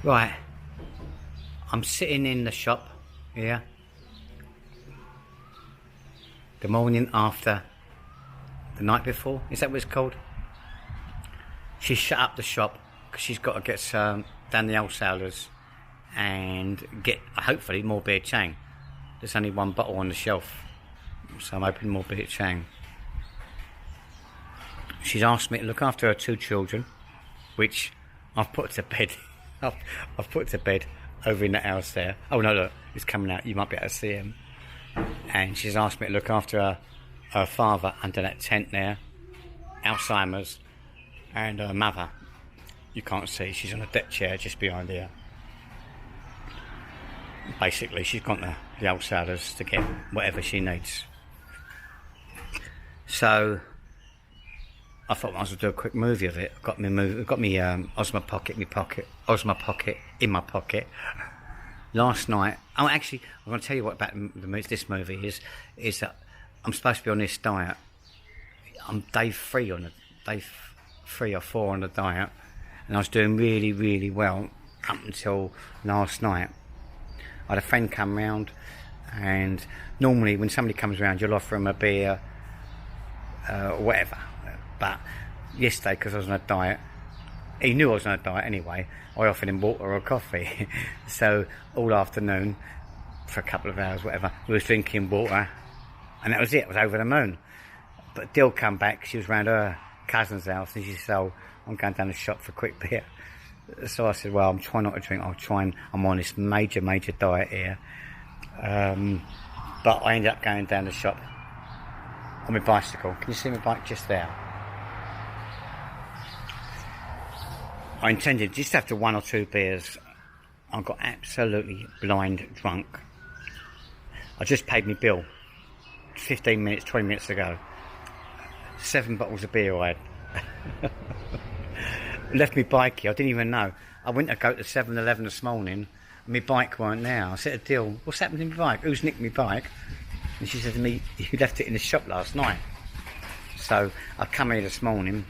Right, I'm sitting in the shop here the morning after the night before, is that what it's called? She shut up the shop because she's got to get down the wholesalers and get hopefully more beer Chang. There's only one bottle on the shelf, so I'm opening more beer Chang. She's asked me to look after her 2 children, which I've put to bed. I've put to bed over in the house there. Oh no, look, it's coming out. You might be able to see him. And she's asked me to look after her father under that tent there, Alzheimer's, and her mother. You can't see. She's on a deck chair just behind here. Basically, she's gone to the wholesalers to get whatever she needs. So I thought I might as well do a quick movie of it. Got me Osmo Pocket in my pocket. Last night, actually, I'm going to tell you what about this movie is that I'm supposed to be on this diet. I'm day 3 or 4 on the diet, and I was doing really, really well up until last night. I had a friend come round, and normally when somebody comes around, you'll offer them a beer, or whatever. But yesterday, because I was on a diet, he knew I was on a diet anyway, I offered him water or coffee. So all afternoon, for a couple of hours, whatever, we was drinking water, and that was it. I was over the moon. But Dill come back, she was round her cousin's house, and she said, "Oh, I'm going down the shop for a quick beer." So I said, "Well, I'm trying not to drink. I'm on this major diet here." But I ended up going down the shop on my bicycle. Can you see my bike just there? I intended just after 1 or 2 beers. I got absolutely blind drunk. I just paid my bill 20 minutes ago. 7 bottles of beer I had. Left my bike here, I didn't even know. I went to go to 7-Eleven this morning, and my bike weren't there. I said to Dill, "What's happened to my bike? Who's nicked my bike?" And she said to me, "You left it in the shop last night." So I come here this morning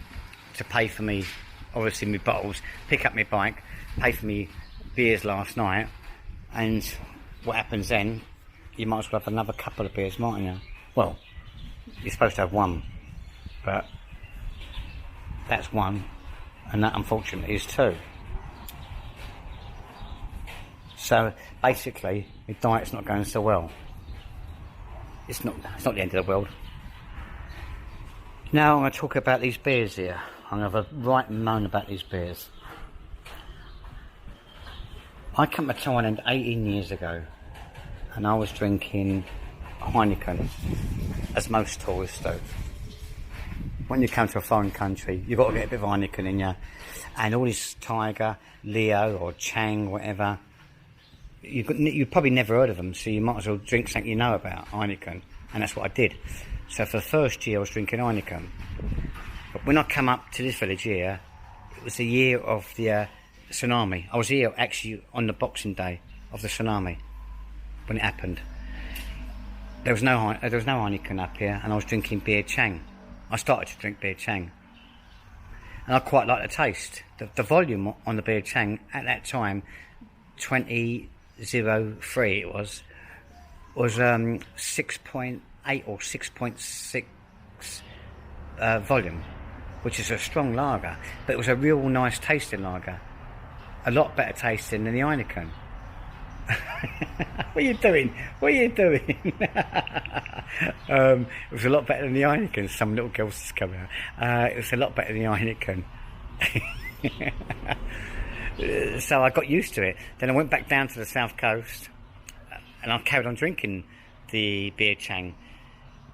to pay for me, obviously my bottles, pick up my bike, pay for me beers last night, and what happens then, you might as well have another couple of beers, mightn't you? Well, you're supposed to have 1, but that's 1, and that unfortunately is 2. So basically, my diet's not going so well. It's not the end of the world. Now I'm going to talk about these beers here. I'm going to have a right moan about these beers. I came to Thailand 18 years ago, and I was drinking Heineken, as most tourists do. When you come to a foreign country, you've got to get a bit of Heineken in you. And all this Tiger, Leo or Chang, whatever, you've probably never heard of them, so you might as well drink something you know about, Heineken. And that's what I did. So for the first year I was drinking Heineken. But when I come up to this village here, it was the year of the tsunami. I was here actually on the Boxing Day of the tsunami when it happened. There was no Heineken up here, and I was drinking beer Chang. I started to drink beer Chang, and I quite like the taste. The volume on the beer Chang at that time, 2003 it was 6.8 or 6.6 volume, which is a strong lager, but it was a real nice tasting lager, a lot better tasting than the Heineken. What are you doing? It was a lot better than the Heineken. Some little girls just come out. It was a lot better than the Heineken. So I got used to it. Then I went back down to the south coast, and I carried on drinking the beer Chang.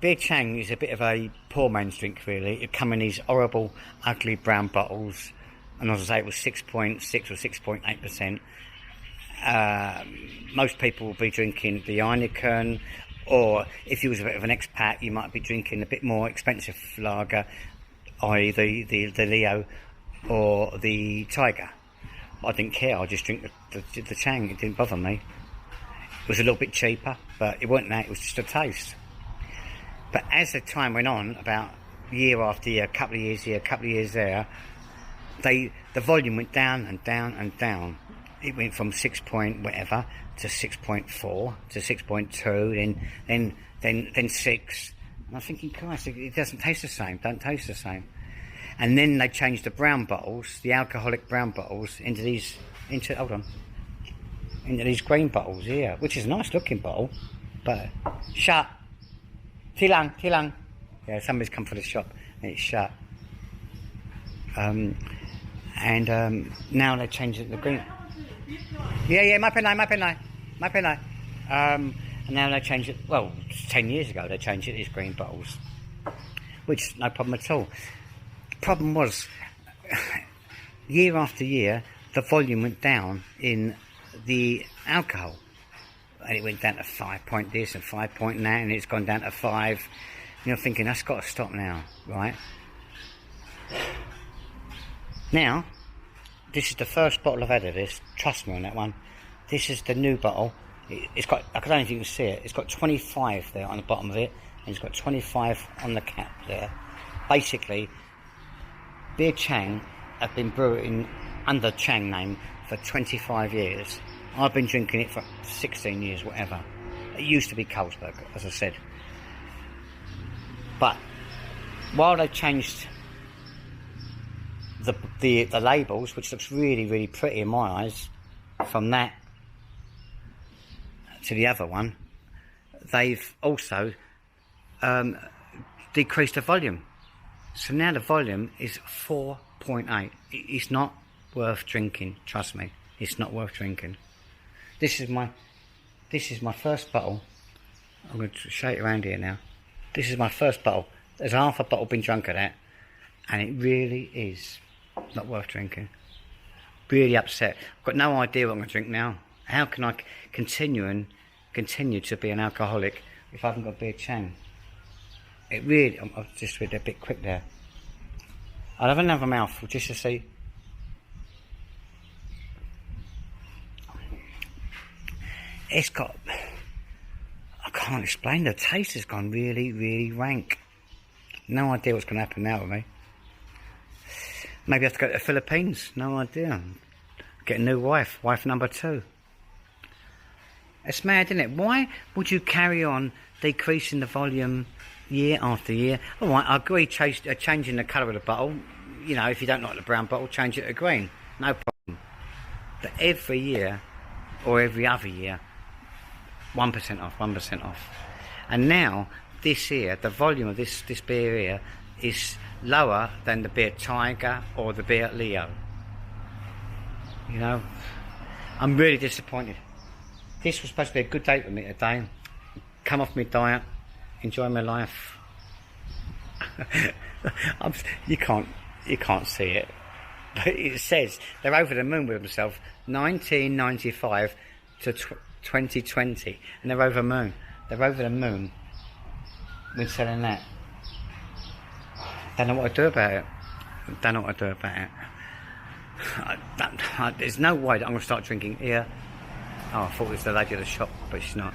Beer Chang is a bit of a poor man's drink, really. It come in these horrible, ugly brown bottles, and as I say, it was 6.6 or 6.8%. Most people will be drinking the Heineken, or if you was a bit of an expat, you might be drinking a bit more expensive lager, i.e. the Leo or the Tiger. I didn't care, I just drink the Chang, it didn't bother me. It was a little bit cheaper, but it wasn't that, it was just a taste. But as the time went on, about year after year, a couple of years here, a couple of years there, the volume went down and down and down. it went from 6 point whatever to 6.4 to 6.2, then 6. And I'm thinking, Christ, it doesn't taste the same. Don't taste the same. And then they changed the brown bottles, the alcoholic brown bottles, into these green bottles here, which is a nice looking bottle, but shut. Tilang. Yeah, somebody's come for the shop and it's shut. Now they changed it to the green. Yeah, my penai. And now they changed it, 10 years ago they changed it to these green bottles, which no problem at all. The problem was, year after year, the volume went down in the alcohol. And it went down to 5 point this and 5 point that, and it's gone down to 5. And you're thinking, that's got to stop now, right? Now, this is the first bottle I've had of this. Trust me on that one. This is the new bottle. It's got, I don't know if you can see it, it's got 25 there on the bottom of it, and it's got 25 on the cap there. Basically, Beer Chang have been brewing under Chang name for 25 years. I've been drinking it for 16 years, whatever. It used to be Carlsberg, as I said. But while they changed the labels, which looks really, really pretty in my eyes, from that to the other one, they've also decreased the volume. So now the volume is 4.8. It's not worth drinking, trust me. It's not worth drinking. This is my first bottle. I'm going to show it around here now. This is my first bottle. There's half a bottle been drunk of that, and it really is not worth drinking. Really upset. I've got no idea what I'm going to drink now. How can I continue to be an alcoholic if I haven't got Beer Chang? It really, I've just read a bit quick there. I'll have another mouthful just to see. It's got, I can't explain, the taste has gone really, really rank. No idea what's going to happen now with me. Maybe I have to go to the Philippines, no idea. Get a new wife number 2. It's mad, isn't it? Why would you carry on decreasing the volume year after year? All right, I agree changing the colour of the bottle. You know, if you don't like the brown bottle, change it to green. No problem. But every year, or every other year, 1% off. And now, this here, the volume of this beer here is lower than the beer Tiger or the beer Leo. You know, I'm really disappointed. This was supposed to be a good day for me today. Come off my diet, enjoy my life. You can't see it, but it says they're over the moon with themselves. 1995 to 2020, and they're over the moon with selling that. Don't know what to do about it. There's no way that I'm going to start drinking here. Oh, I thought it was the lady at the shop, but she's not.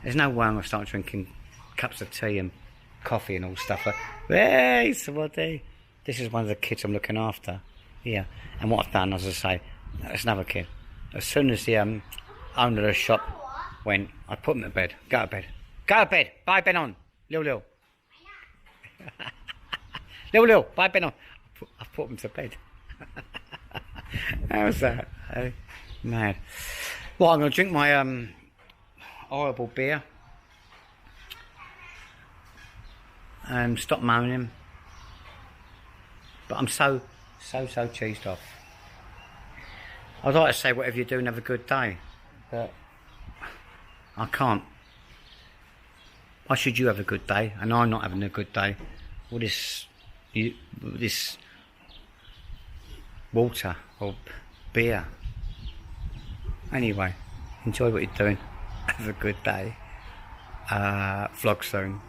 There's no way I'm going to start drinking cups of tea and coffee and all stuff. Hey, somebody. This is one of the kids I'm looking after. Yeah. And what I've done, as I say, there's another kid. As soon as the owner of the shop went, I put him to bed. Go to bed. Bye, Ben on. Lil. Lil, bye, Ben on. I put him to bed. How's that? Hey? Mad. Well, I'm going to drink my horrible beer. Stop moaning. But I'm so cheesed off. I'd like to say whatever you're doing, have a good day. But I can't. Why should you have a good day and I'm not having a good day? All this water or beer. Anyway, enjoy what you're doing. Have a good day. Vlog soon.